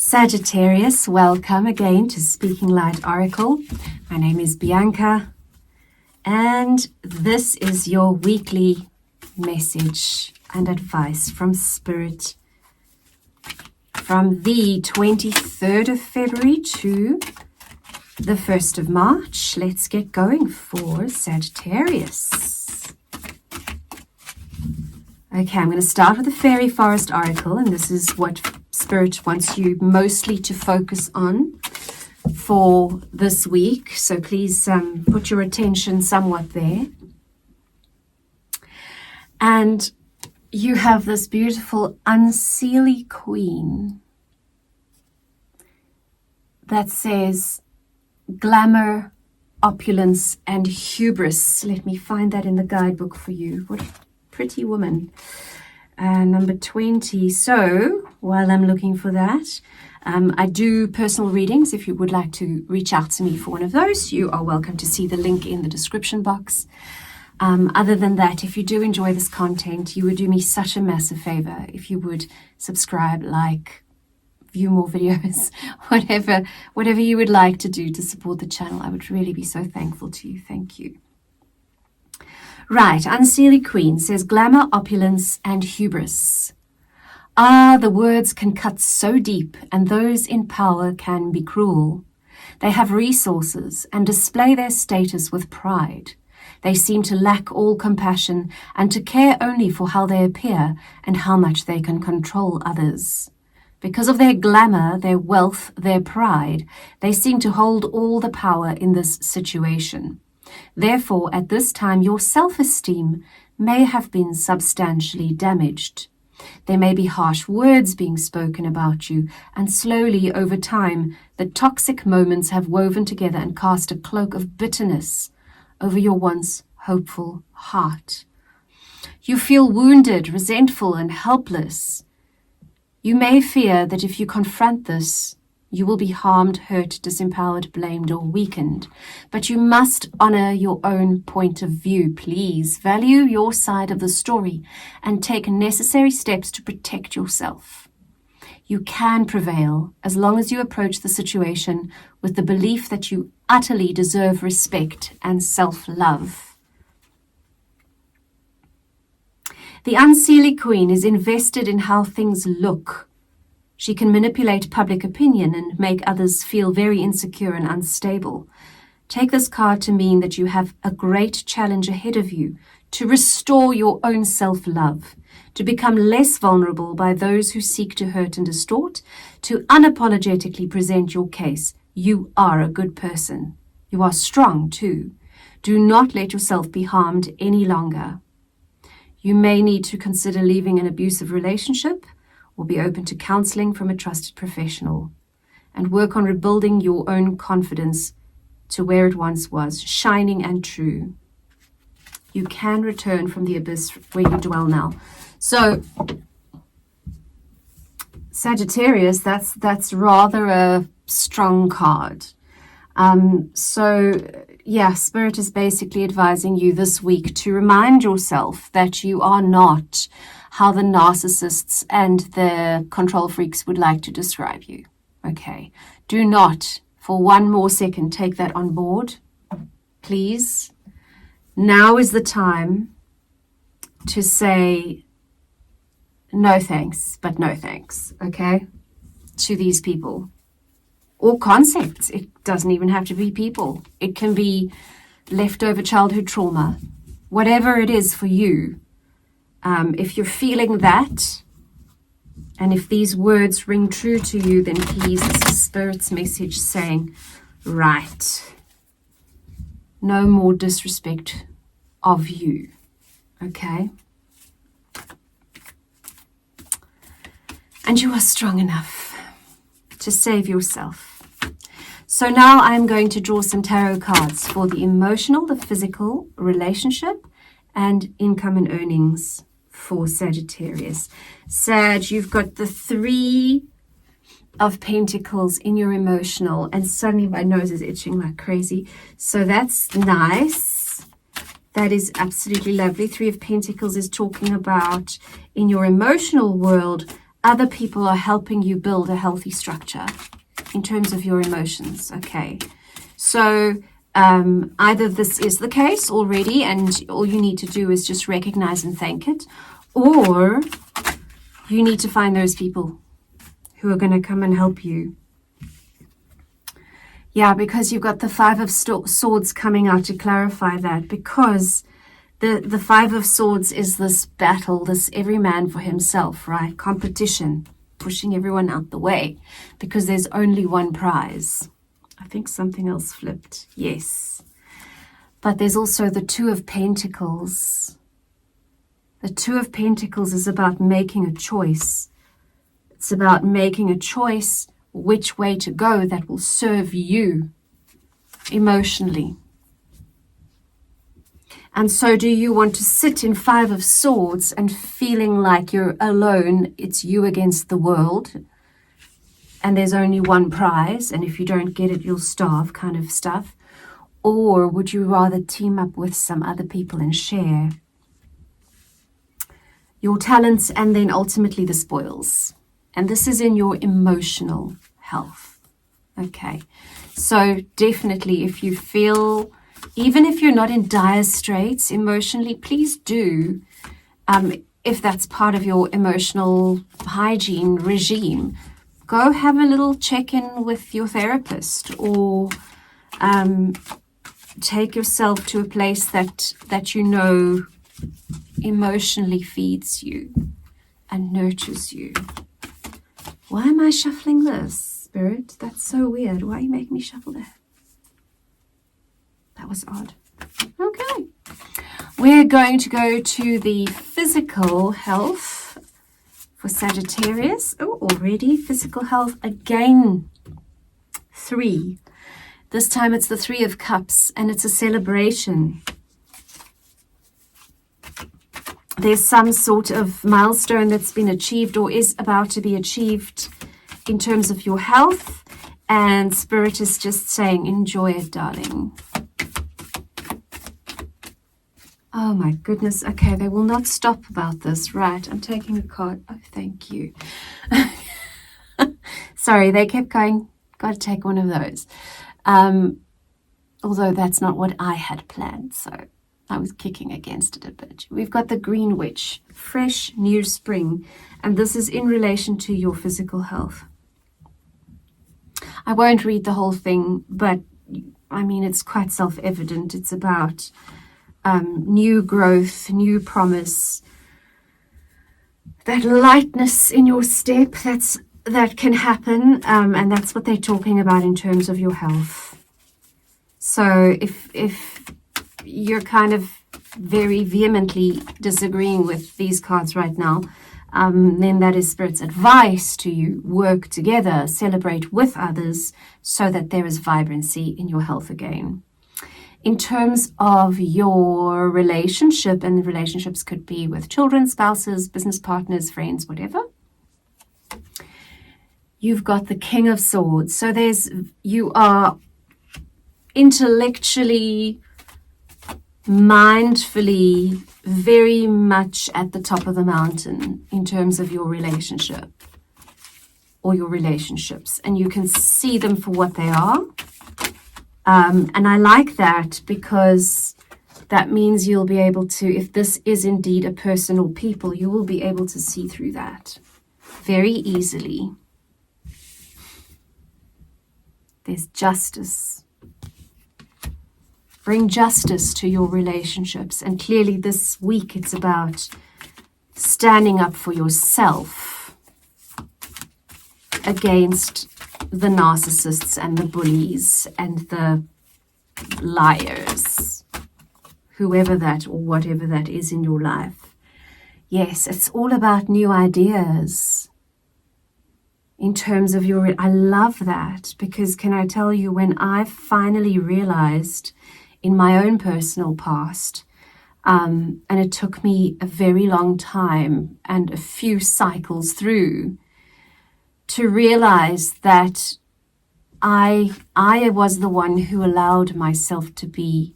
Sagittarius, welcome again to Speaking Light Oracle. My name is Bianca, and this is your weekly message and advice from Spirit from the 23rd of February to the 1st of March. Let's get going for Sagittarius. Okay, I'm going to start with the Fairy Forest Oracle, and this is what Spirit wants you mostly to focus on for this week. So please put your attention somewhat there. And you have this beautiful unseelie queen that says glamour, opulence, and hubris. Let me find that in the guidebook for you. What a pretty woman. Number 20. So while I'm looking for that, I do personal readings. If you would like to reach out to me for one of those, you are welcome to see the link in the description box. Other than that, if you do enjoy this content, you would do me such a massive favor if you would subscribe, like, view more videos, whatever you would like to do to support the channel. I would really be so thankful to you. Thank you. Right, Unseelie Queen says glamour, opulence, and hubris. Ah, the words can cut so deep, and those in power can be cruel. They have resources and display their status with pride. They seem to lack all compassion and to care only for how they appear and how much they can control others. Because of their glamour, their wealth, their pride, they seem to hold all the power in this situation. Therefore, at this time, your self-esteem may have been substantially damaged. There may be harsh words being spoken about you, and slowly, over time, the toxic moments have woven together and cast a cloak of bitterness over your once hopeful heart. You feel wounded, resentful, and helpless. You may fear that if you confront this, you will be harmed, hurt, disempowered, blamed, or weakened. But you must honor your own point of view. Please value your side of the story and take necessary steps to protect yourself. You can prevail as long as you approach the situation with the belief that you utterly deserve respect and self-love. The Unseelie Queen is invested in how things look. She can manipulate public opinion and make others feel very insecure and unstable. Take this card to mean that you have a great challenge ahead of you to restore your own self-love, to become less vulnerable by those who seek to hurt and distort, to unapologetically present your case. You are a good person. You are strong too. Do not let yourself be harmed any longer. You may need to consider leaving an abusive relationship, or be open to counseling from a trusted professional, and work on rebuilding your own confidence to where it once was, shining and true. You can return from the abyss where you dwell now. So, Sagittarius, that's rather a strong card. Spirit is basically advising you this week to remind yourself that you are not how the narcissists and the control freaks would like to describe you. Okay. Do not, for one more second, take that on board. Please. Now is the time to say no thanks, but no thanks, okay, to these people. Or concepts. It doesn't even have to be people. It can be leftover childhood trauma. Whatever it is for you. If you're feeling that, and if these words ring true to you, then please, this is Spirit's message saying, right, no more disrespect of you, okay? And you are strong enough to save yourself. So now I'm going to draw some tarot cards for the emotional, the physical, relationship, and income and earnings for Sagittarius. Sag, you've got the 3 of Pentacles in your emotional, and suddenly my nose is itching like crazy. So that's nice. That is absolutely lovely. 3 of Pentacles is talking about in your emotional world other people are helping you build a healthy structure in terms of your emotions. Okay, so either this is the case already and all you need to do is just recognize and thank it, or you need to find those people who are going to come and help you. Yeah, because you've got the Five of Swords coming out to clarify that, because the Five of Swords is this battle, this every man for himself, right? Competition, pushing everyone out the way because there's only one prize. I think something else flipped. Yes. But there's also the Two of Pentacles. The Two of Pentacles is about making a choice. It's about making a choice which way to go that will serve you emotionally. And so do you want to sit in Five of Swords and feeling like you're alone, it's you against the world, and there's only one prize, and if you don't get it, you'll starve kind of stuff? Or would you rather team up with some other people and share your talents and then ultimately the spoils? And this is in your emotional health. Okay, so definitely if you feel, even if you're not in dire straits emotionally, please do, if that's part of your emotional hygiene regime, go have a little check-in with your therapist, or take yourself to a place that you know emotionally feeds you and nurtures you. Why am I shuffling this, Spirit? That's so weird. Why are you making me shuffle that? That was odd. Okay. We're going to go to the physical health for Sagittarius. Oh, already physical health again. 3. This time it's the 3 of Cups, and it's a celebration. There's some sort of milestone that's been achieved or is about to be achieved in terms of your health, and Spirit is just saying, enjoy it, darling. Oh my goodness. Okay, they will not stop about this. Right, I'm taking a card. Oh, thank you. Sorry, they kept going, got to take one of those. Although that's not what I had planned, so I was kicking against it a bit. We've got the Green Witch, fresh new spring, and this is in relation to your physical health. I won't read the whole thing, but I mean, it's quite self-evident. It's about new growth, new promise, that lightness in your step that can happen, and that's what they're talking about in terms of your health. So if you're kind of very vehemently disagreeing with these cards right now, then that is Spirit's advice to you. Work together, celebrate with others so that there is vibrancy in your health again. In terms of your relationship, and relationships could be with children, spouses, business partners, friends, whatever, you've got the King of Swords. So you are intellectually, mindfully, very much at the top of the mountain in terms of your relationship or your relationships, and you can see them for what they are. And I like that, because that means you'll be able to, if this is indeed a person or people, you will be able to see through that very easily. There's justice. Bring justice to your relationships. And clearly this week it's about standing up for yourself against the narcissists and the bullies and the liars, whoever that or whatever that is in your life. Yes, it's all about new ideas in terms of your, I love that, because can I tell you, when I finally realized in my own personal past, and it took me a very long time and a few cycles through to realize that I was the one who allowed myself to be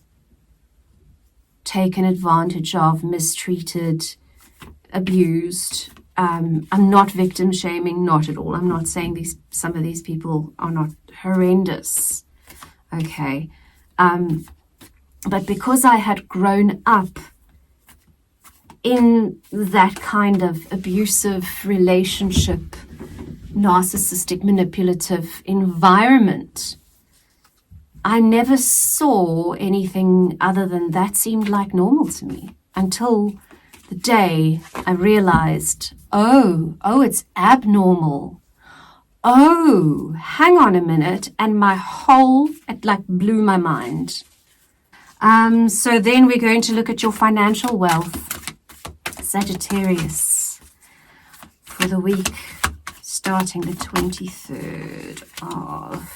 taken advantage of, mistreated, abused, I'm not victim shaming, not at all. I'm not saying some of these people are not horrendous. Okay. But because I had grown up in that kind of abusive relationship, narcissistic, manipulative environment, I never saw anything other than that seemed like normal to me until the day I realized, oh, it's abnormal. Oh, hang on a minute. And it like blew my mind. So then we're going to look at your financial wealth, Sagittarius, for the week starting the 23rd of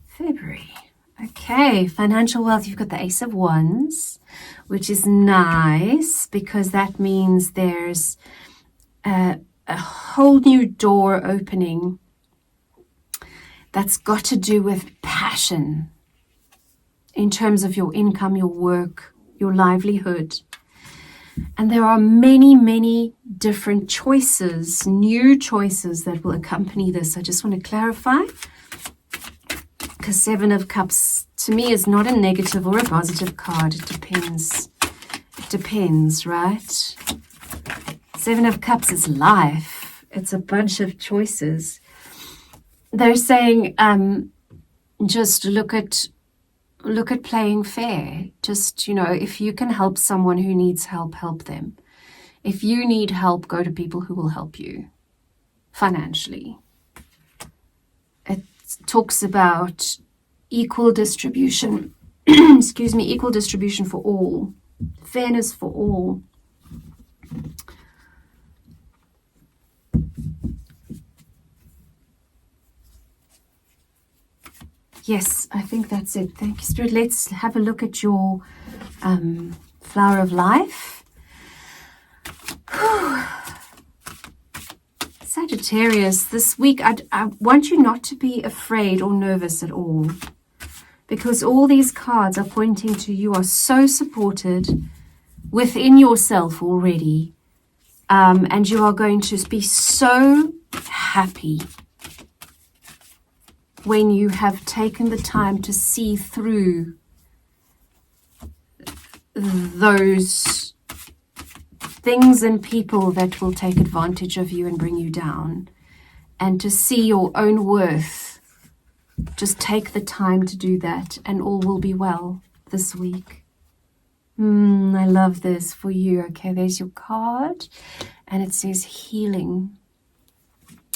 February. Okay, financial wealth, you've got the Ace of Wands, which is nice because that means there's a whole new door opening that's got to do with passion in terms of your income, your work, your livelihood. And there are many, many different choices, new choices that will accompany this. I just want to clarify, because Seven of Cups to me is not a negative or a positive card. It depends. It depends, right? Seven of Cups is life. It's a bunch of choices. They're saying just look at playing fair. Just, if you can help someone who needs help, help them. If you need help, go to people who will help you financially. It talks about equal distribution, equal distribution for all, fairness for all. Yes, I think that's it. Thank you, Spirit. Let's have a look at your flower of life. Sagittarius, this week, I want you not to be afraid or nervous at all, because all these cards are pointing to you are so supported within yourself already, and you are going to be so happy when you have taken the time to see through those things and people that will take advantage of you and bring you down, and to see your own worth. Just take the time to do that, and all will be well this week. I love this for you. Okay, there's your card, and it says healing.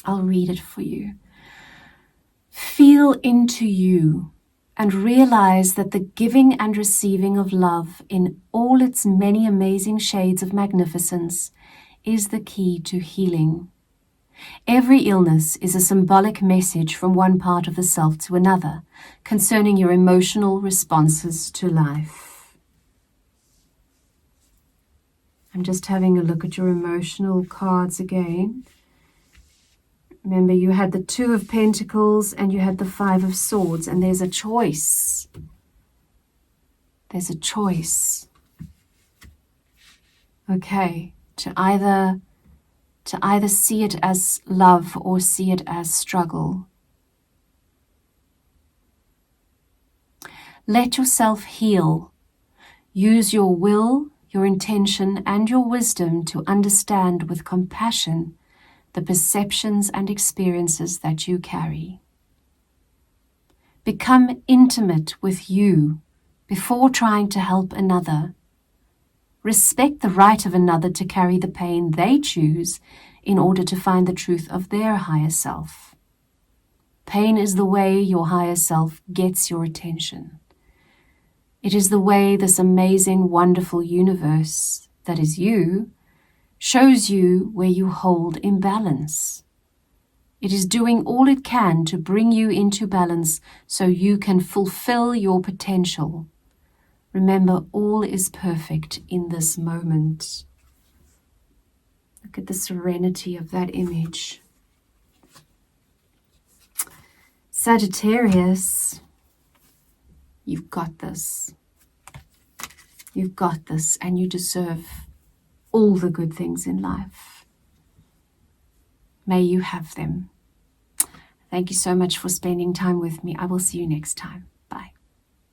I'll read it for you. Feel into you and realize that the giving and receiving of love in all its many amazing shades of magnificence is the key to healing. Every illness is a symbolic message from one part of the self to another concerning your emotional responses to life. I'm just having a look at your emotional cards again. Remember, you had the Two of Pentacles and you had the Five of Swords, and there's a choice. There's a choice. Okay, to either see it as love or see it as struggle. Let yourself heal. Use your will, your intention, and your wisdom to understand with compassion the perceptions and experiences that you carry. Become intimate with you before trying to help another. Respect the right of another to carry the pain they choose in order to find the truth of their higher self. Pain is the way your higher self gets your attention. It is the way this amazing, wonderful universe that is you shows you where you hold imbalance. It is doing all it can to bring you into balance so you can fulfill your potential. Remember, all is perfect in this moment. Look at the serenity of that image. Sagittarius, you've got this. You've got this, and you deserve all the good things in life. may you have them. Thank you so much for spending time with me. I will see you next time.